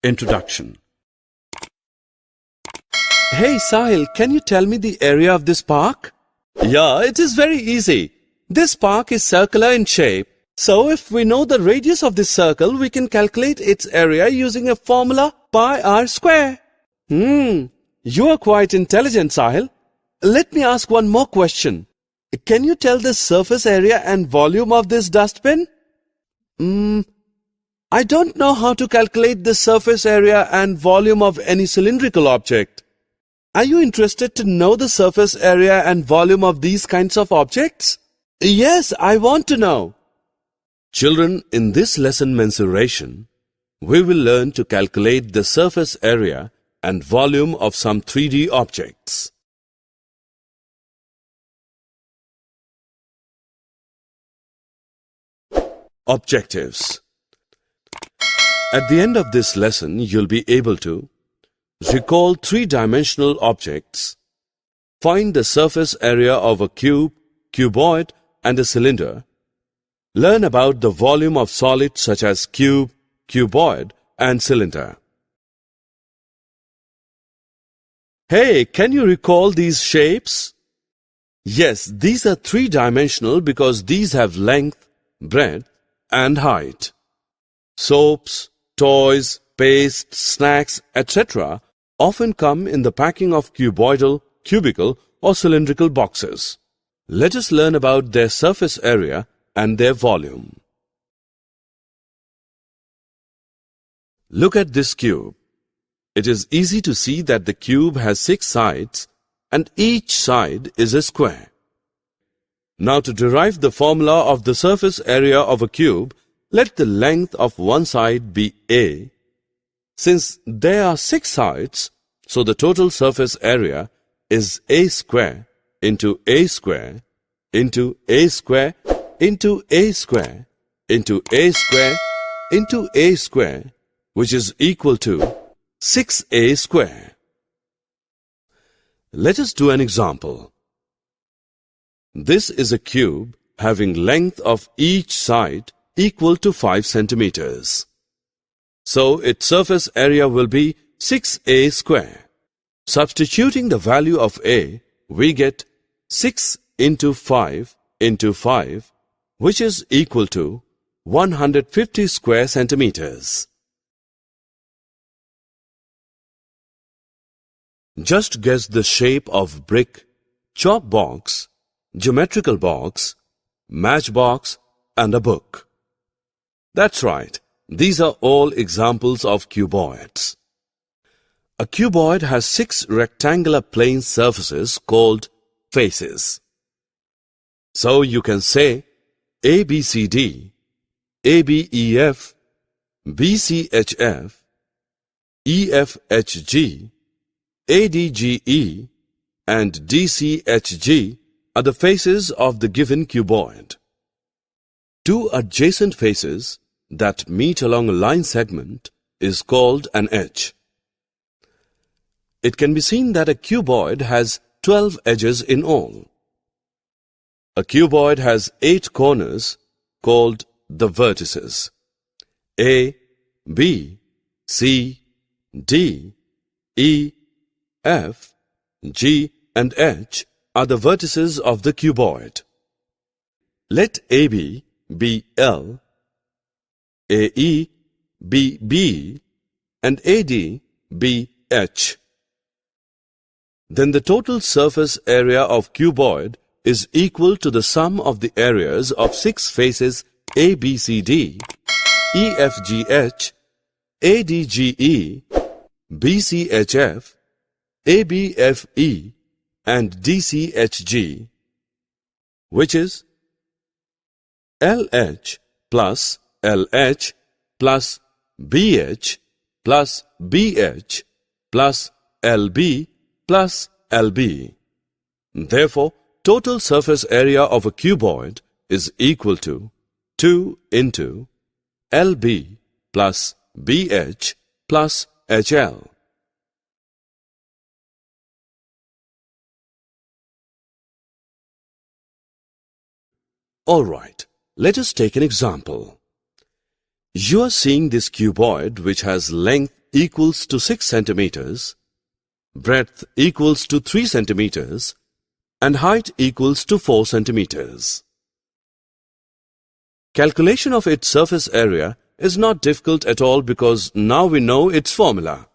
Introduction. Hey Sahil, can you tell me the area of this park? Yeah, it is very easy. This park is circular in shape. So if we know the radius of this circle, we can calculate its area using a formula pi r square. You are quite intelligent, Sahil. Let me ask one more question. Can you tell the surface area and volume of this dustbin? I don't know how to calculate the surface area and volume of any cylindrical object. Are you interested to know the surface area and volume of these kinds of objects? Yes, I want to know. Children, in this lesson mensuration, we will learn to calculate the surface area and volume of some 3D objects. Objectives. At the end of this lesson, you'll be able to recall three-dimensional objects, find the surface area of a cube, cuboid, and a cylinder, learn about the volume of solids such as cube, cuboid, and cylinder. Hey, can you recall these shapes? Yes, these are three-dimensional because these have length, breadth, and height. Soaps, toys, paste, snacks, etc. often come in the packing of cuboidal, cubical, or cylindrical boxes. Let us learn about their surface area and their volume. Look at this cube. It is easy to see that the cube has 6 sides and each side is a square. Now to derive the formula of the surface area of a cube, let the length of one side be A. Since there are 6 sides, so the total surface area is A square into A square into A square into A square into A square into A square, which is equal to 6A square. Let us do an example. This is a cube having length of each side equal to 5 centimeters. So its surface area will be 6A square. Substituting the value of A, we get 6 into 5 into 5, which is equal to 150 square centimeters. Just guess the shape of brick, chalk box, geometrical box, matchbox, and a book. That's right. These are all examples of cuboids. A cuboid has 6 rectangular plane surfaces called faces. So you can say ABCD, ABEF, BCHF, EFHG, ADGE, and DCHG are the faces of the given cuboid. Two adjacent faces that meet along a line segment is called an edge. It can be seen that a cuboid has 12 edges in all. A cuboid has 8 corners called the vertices. A, B, C, D, E, F, G, and H are the vertices of the cuboid. Let AB be L, AE be B, and AD be H. Then the total surface area of cuboid is equal to the sum of the areas of 6 faces ABCD, EFGH, ADGE, BCHF, ABFE, and DCHG, which is LH plus LH plus BH plus BH plus LB plus LB. Therefore, total surface area of a cuboid is equal to 2 into LB plus BH plus HL. Alright, let us take an example. You are seeing this cuboid which has length equals to 6 centimeters, breadth equals to 3 centimeters, and height equals to 4 centimeters. Calculation of its surface area is not difficult at all because now we know its formula.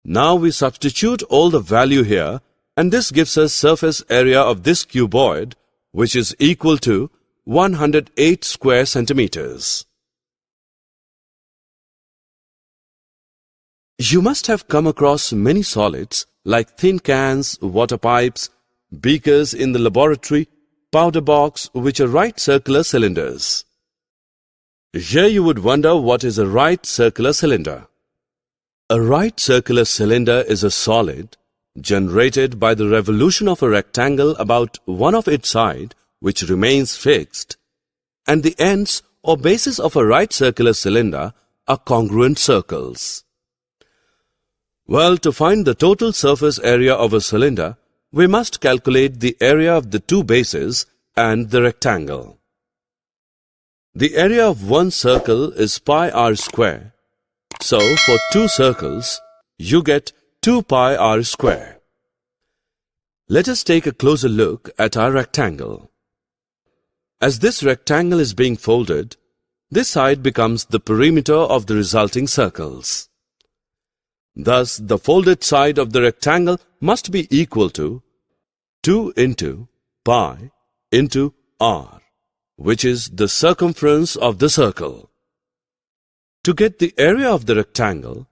Now we substitute all the value here, and this gives us surface area of this cuboid, which is equal to 108 square centimeters. You must have come across many solids like tin cans, water pipes, beakers in the laboratory, powder box, which are right circular cylinders. Here you would wonder what is a right circular cylinder. A right circular cylinder is a solid generated by the revolution of a rectangle about one of its sides, which remains fixed, and the ends or bases of a right circular cylinder are congruent circles. Well, to find the total surface area of a cylinder, we must calculate the area of the two bases and the rectangle. The area of one circle is pi r square. So, for two circles, you get 2 pi r square. Let us take a closer look at our rectangle. As this rectangle is being folded, this side becomes the perimeter of the resulting circles. Thus, the folded side of the rectangle must be equal to 2 into pi into r, which is the circumference of the circle. To get the area of the rectangle,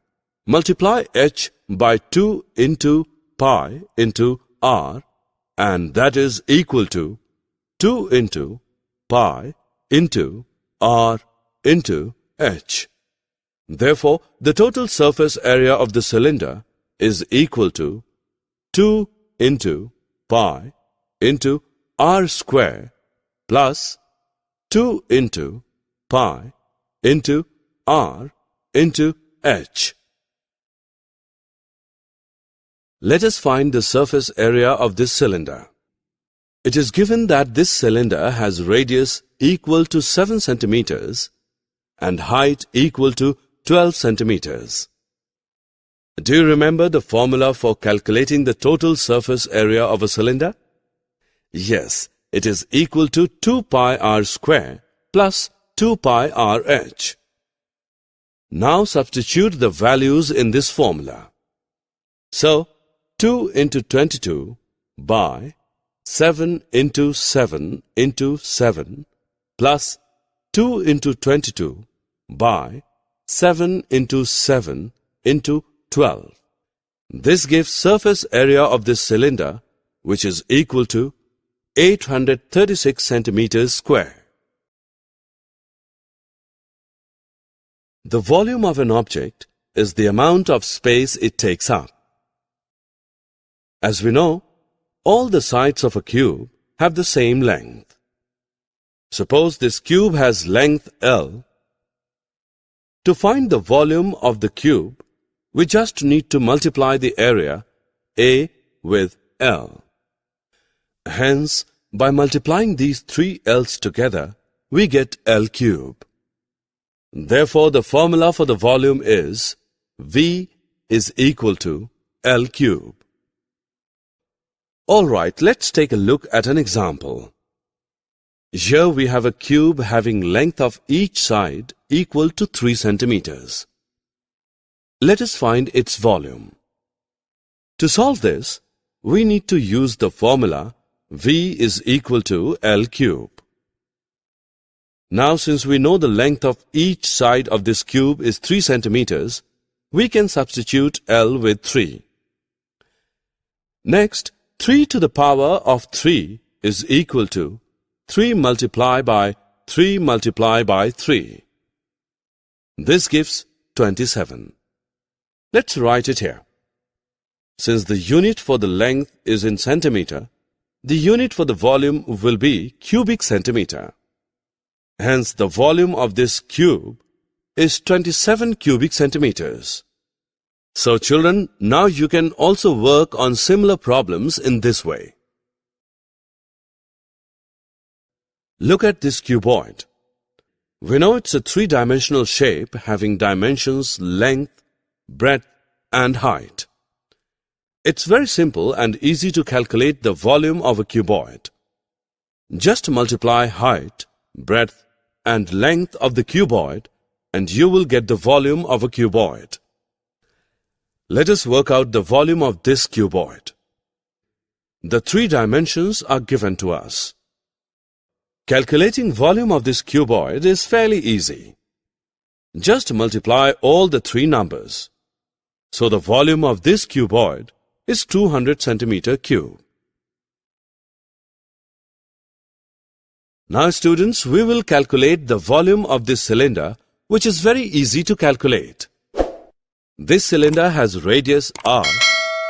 multiply h by 2 into pi into r, and that is equal to 2 into pi into r into h. Therefore, the total surface area of the cylinder is equal to 2 into pi into r square plus 2 into pi into r into h. Let us find the surface area of this cylinder. It is given that this cylinder has radius equal to 7 centimeters and height equal to 12 centimeters. Do you remember the formula for calculating the total surface area of a cylinder? Yes, it is equal to 2 pi r square plus 2 pi r h. Now substitute the values in this formula. So, 2 into 22 by 7 into 7 into 7 plus 2 into 22 by 7 into 7 into 12. This gives surface area of this cylinder, which is equal to 836 centimeters square. The volume of an object is the amount of space it takes up. As we know, all the sides of a cube have the same length. Suppose this cube has length L. To find the volume of the cube, we just need to multiply the area A with L. Hence, by multiplying these three L's together, we get L cube. Therefore, the formula for the volume is V is equal to L cube. Alright, let's take a look at an example. Here we have a cube having length of each side equal to 3 centimeters. Let us find its volume. To solve this, we need to use the formula V is equal to L cube. Now, since we know the length of each side of this cube is 3 centimeters, we can substitute L with 3. Next, 3 to the power of 3 is equal to 3 multiplied by 3 multiplied by 3. This gives 27. Let's write it here. Since the unit for the length is in centimeter, the unit for the volume will be cubic centimeter. Hence, the volume of this cube is 27 cubic centimeters. So, children, now you can also work on similar problems in this way. Look at this cuboid. We know it's a three-dimensional shape having dimensions length, breadth and height. It's very simple and easy to calculate the volume of a cuboid. Just multiply height, breadth and length of the cuboid and you will get the volume of a cuboid. Let us work out the volume of this cuboid. The three dimensions are given to us. Calculating volume of this cuboid is fairly easy. Just multiply all the three numbers. So the volume of this cuboid is 200 centimeter cube. Now students, we will calculate the volume of this cylinder, which is very easy to calculate. This cylinder has radius r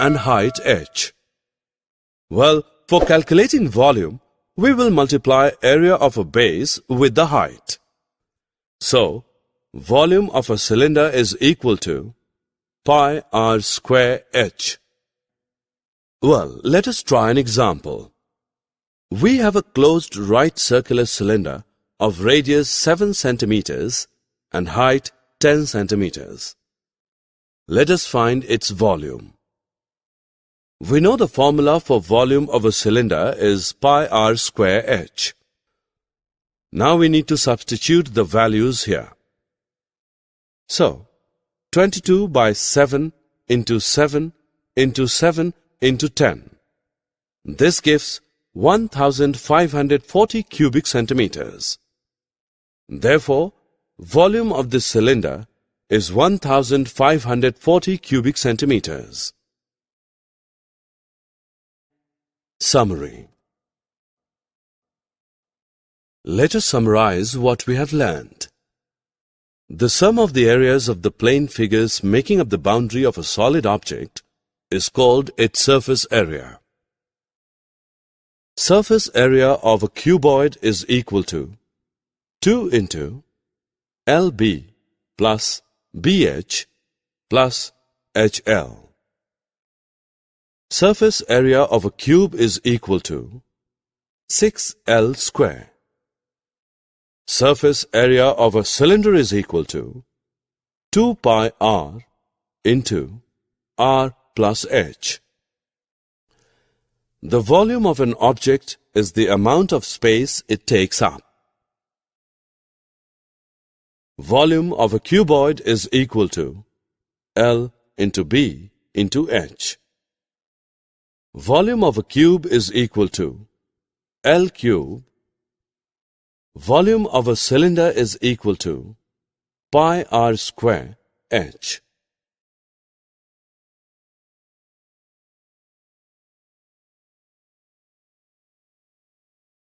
and height h. Well, for calculating volume, we will multiply area of a base with the height. So, volume of a cylinder is equal to pi r square h. Well, let us try an example. We have a closed right circular cylinder of radius 7 centimeters and height 10 centimeters. Let us find its volume. We know the formula for volume of a cylinder is pi r square h. Now we need to substitute the values here. So, 22 by 7 into 7 into 7 into 10. This gives 1540 cubic centimeters. Therefore, volume of this cylinder is 1540 cubic centimeters. Summary. Let us summarize what we have learned. The sum of the areas of the plane figures making up the boundary of a solid object is called its surface area. Surface area of a cuboid is equal to 2 into LB plus BH plus HL. Surface area of a cube is equal to 6L square. Surface area of a cylinder is equal to 2 pi r into r plus h. The volume of an object is the amount of space it takes up. Volume of a cuboid is equal to L into B into H. Volume of a cube is equal to L cube. Volume of a cylinder is equal to pi r square H.